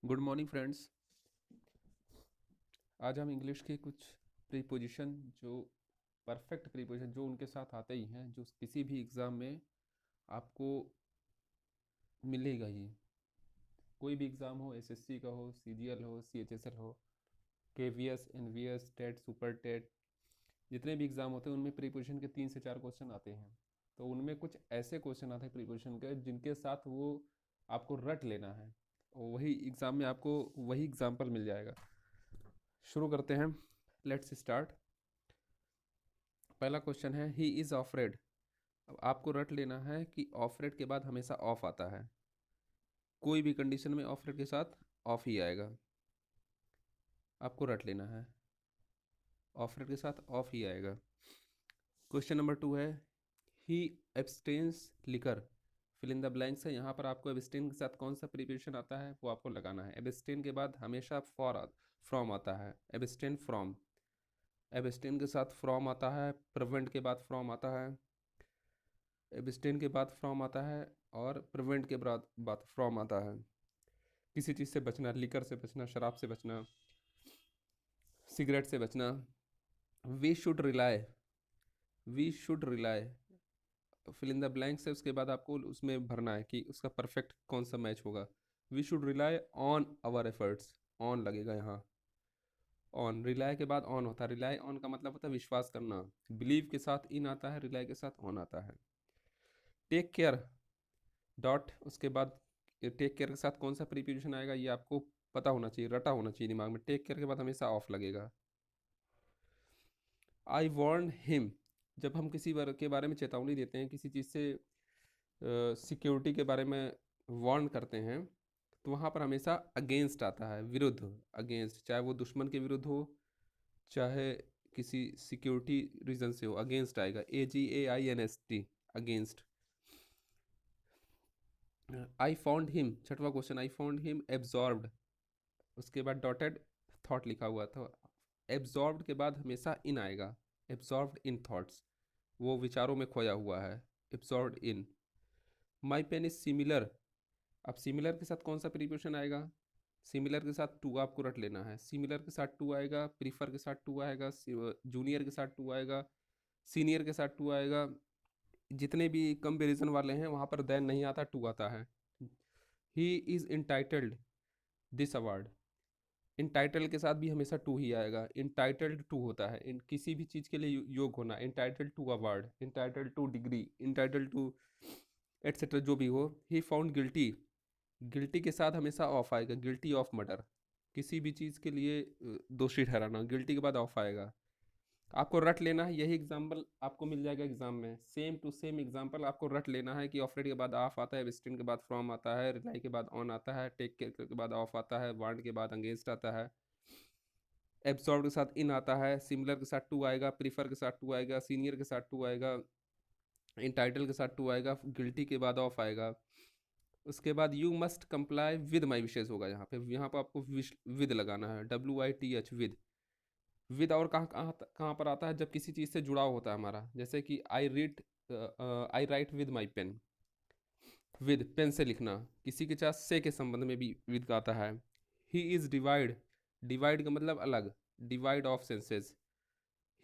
Good morning friends. आज हम English के कुछ प्रीपोजिशन जो परफेक्ट प्रीपोजिशन जो उनके साथ आते ही हैं, जो किसी भी एग्ज़ाम में आपको मिलेगा ही। कोई भी एग्ज़ाम हो, एसएससी का हो, सीजीएल हो, सीएचएसएल हो, KVS, NVS, TET, super TET, जितने भी एग्ज़ाम होते हैं उनमें प्रीपोजिशन के 3 से 4 क्वेश्चन आते हैं। तो उनमें कुछ ऐसे क्वेश्चन आते हैं प्रीपोजिशन के जिनके साथ वो आपको रट लेना है, और वही एग्ज़ाम में आपको वही एग्जाम्पल मिल जाएगा। शुरू करते हैं, लेट्स स्टार्ट। पहला क्वेश्चन है ही इज़ ऑफरेड। अब आपको रट लेना है कि ऑफरेड के बाद हमेशा ऑफ आता है। कोई भी कंडीशन में ऑफरेड के साथ ऑफ ही आएगा, आपको रट लेना है। ऑफरेड के साथ ऑफ ही आएगा। क्वेश्चन नंबर 2 है he abstains liquor. Fill in the blanks है। यहाँ पर आपको एब्सटेन के साथ कौन सा प्रीपोजिशन आता है वो आपको लगाना है। एब्सटेन के बाद हमेशा फ्रॉम आता है। Abstain from. एब्सटेन के साथ फ्रॉम आता है। प्रिवेंट के बाद फ्रॉम आता है। एब्सटेन के बाद फ्रॉम आता है और प्रिवेंट के बाद फ्रॉम आता है। किसी चीज़ से बचना, लिकर से बचना, शराब से बचना, सिगरेट से बचना। We should rely. We should rely. Fill in the blanks है, उसके बाद आपको उसमें भरना है कि उसका परफेक्ट कौन सा मैच होगा। We should rely on our efforts. On लगेगा यहाँ। ऑन, रिलाई के बाद ऑन होता है। रिलाई ऑन का मतलब होता है विश्वास करना। बिलीव के साथ इन आता है, रिलाई के साथ ऑन आता है। टेक केयर डॉट, उसके बाद टेक केयर के साथ कौन सा प्रीपोजिशन आएगा ये आपको पता होना चाहिए, रटा होना चाहिए दिमाग में। टेक केयर के बाद हमेशा ऑफ लगेगा। आई वार्न हिम। जब हम किसी के बारे में चेतावनी देते हैं, किसी चीज़ से सिक्योरिटी के बारे में वार्न करते हैं, तो वहाँ पर हमेशा अगेंस्ट आता है, विरुद्ध। अगेंस्ट, चाहे वो दुश्मन के विरुद्ध हो, चाहे किसी सिक्योरिटी रीजन से हो, अगेंस्ट आएगा। AGAINST, against. I found him, छठवां question, I found him absorbed. उसके बाद डॉटेड थॉट लिखा हुआ था। एब्जॉर्ब्ड के बाद हमेशा इन आएगा। एब्जॉर्ब्ड इन थॉट्स, वो विचारों में खोया हुआ है। Absorbed in. My pen is similar. अब सिमिलर के साथ कौन सा प्रीपोजिशन आएगा? सिमिलर के साथ टू आपको रट लेना है। सिमिलर के साथ टू आएगा, प्रीफर के साथ टू आएगा, जूनियर के साथ टू आएगा, सीनियर के साथ टू आएगा। जितने भी कंपेरिजन वाले हैं वहाँ पर देन नहीं आता, टू आता है। He is entitled this award. Entitle के साथ भी हमेशा टू ही आएगा। इंटाइटल्ड टू होता है इन किसी भी चीज़ के लिए योग होना। Entitled to award, entitled to degree, entitled to etcetera, जो भी हो। He found guilty. गिल्टी के साथ हमेशा ऑफ आएगा। गिल्टी ऑफ मर्डर, किसी भी चीज़ के लिए दोषी ठहराना, गिल्टी के बाद ऑफ आएगा। आपको रट लेना है, यही एग्जाम्पल आपको मिल जाएगा एग्जाम में। सेम टू सेम एग्जाम्पल आपको रट लेना है कि ऑफरेड के बाद ऑफ आता है, विस्टिन के बाद फ्रॉम आता है, रिलाई के बाद ऑन आता है, टेक केयर के बाद ऑफ आता है, वार्न के बाद अगेंस्ट आता है, एब्सॉर्ब के साथ इन आता है, सिमिलर के साथ टू आएगा, प्रीफर के साथ टू आएगा, सीनियर के साथ टू आएगा, इंटाइटल के साथ टू आएगा, गिल्टी के बाद ऑफ आएगा। उसके बाद you must comply with my विशेष होगा। यहाँ पे आपको विद लगाना है, WITH, विद। विद और कहाँ कहाँ कहाँ पर आता है? जब किसी चीज़ से जुड़ाव होता है हमारा, जैसे कि I write with my pen. With, pen से लिखना। किसी के साथ से के संबंध में भी विद का आता है। He is divide. डिवाइड का मतलब अलग, divide of senses.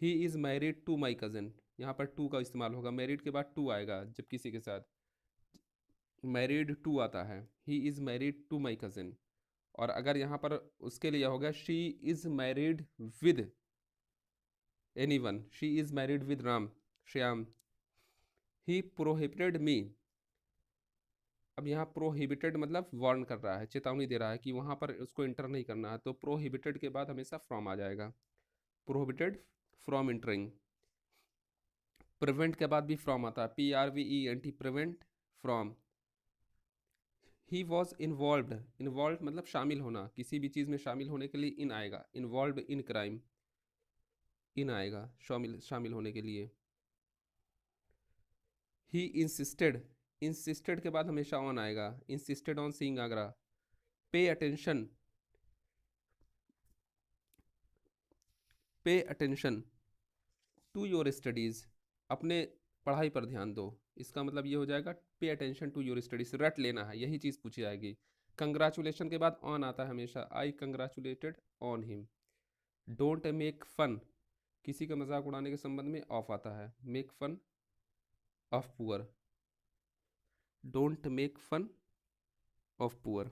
He is married to my cousin. यहाँ पर टू का इस्तेमाल होगा। मैरिड के बाद टू आएगा जब किसी के साथ। मैरिड टू आता है। He is married to my cousin. और अगर यहाँ पर उसके लिए होगा she is married with anyone. She is married with Ram, Shyam. He prohibited me. अब यहाँ प्रोहिबिटेड मतलब वार्न कर रहा है, चेतावनी दे रहा है कि वहाँ पर उसको इंटर नहीं करना है, तो प्रोहिबिटेड के बाद हमेशा फ्रॉम आ जाएगा। Prohibited from entering. प्रिवेंट के बाद भी फ्रॉम आता है, PRVENT, prevent from. He was involve. Involve मतलब शामिल होना, किसी भी चीज़ में शामिल होने के लिए इन आएगा। इन्वॉल्व इन क्राइम, इन आएगा शामिल शामिल होने के लिए। He insisted. इंसिस्टेड के बाद हमेशा ऑन आएगा। Insisted on seeing Agra. Pay attention. Pay attention to your studies. अपने पढ़ाई पर ध्यान दो। इसका मतलब ये हो जाएगा pay attention to your studies. रट लेना है, यही चीज़ पूछी जाएगी। कंग्रेचुलेशन के बाद ऑन आता है हमेशा, I congratulated on him. Don't make fun, किसी का मजाक उड़ाने के संबंध में ऑफ आता है, make fun of poor, don't make fun of poor.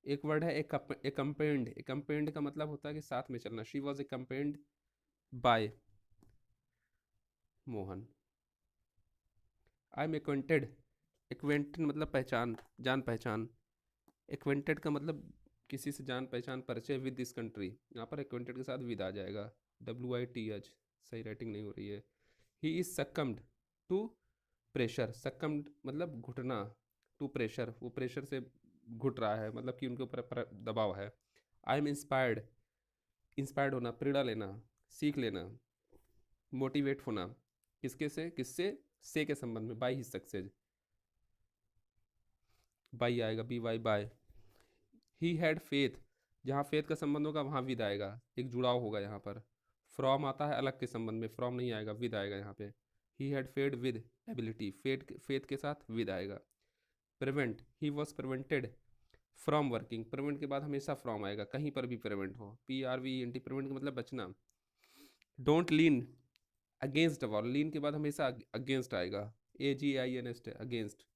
एक वर्ड है एकम्पेंड, एकम्पेंड का मतलब होता है कि साथ में चलना, she was accompanied by Mohan. I am acquainted, acquainted मतलब पहचान, जान पहचान, एक्वेंटेड का मतलब किसी से जान पहचान परिचय, विद दिस कंट्री, यहाँ पर एक्वेंटेड के साथ विद आ जाएगा, WITH, सही राइटिंग नहीं हो रही है। ही इज सक्कम्ड टू प्रेशर, सक्कम्ड मतलब घुटना, टू प्रेशर, वो प्रेशर से घुट रहा है, मतलब कि उनके ऊपर दबाव है। आई एम इंस्पायर्ड, इंस्पायर्ड होना, प्रेरणा लेना, सीख लेना, मोटिवेट होना, किसके से, किससे, से के संबंध में, बाई ही सक्सेस, बाई आएगा, BY बाय। ही हैड फेथ, जहाँ फेथ का संबंध होगा वहाँ विद आएगा, एक जुड़ाव होगा यहाँ पर। फ्रॉम आता है अलग के संबंध में, फ्रॉम नहीं आएगा, विद आएगा यहाँ पे। He had fade with ability, faith के साथ विद आएगा। Prevent, he was prevented from working, prevent के बाद हमेशा फ्रॉम आएगा, कहीं पर भी प्रिवेंट हो, PRVENT, प्रिवेंट का मतलब बचना। डोंट लीन अगेंस्ट वॉल, लीन के बाद हमेशा अगेंस्ट आएगा, AGAINST, अगेंस्ट।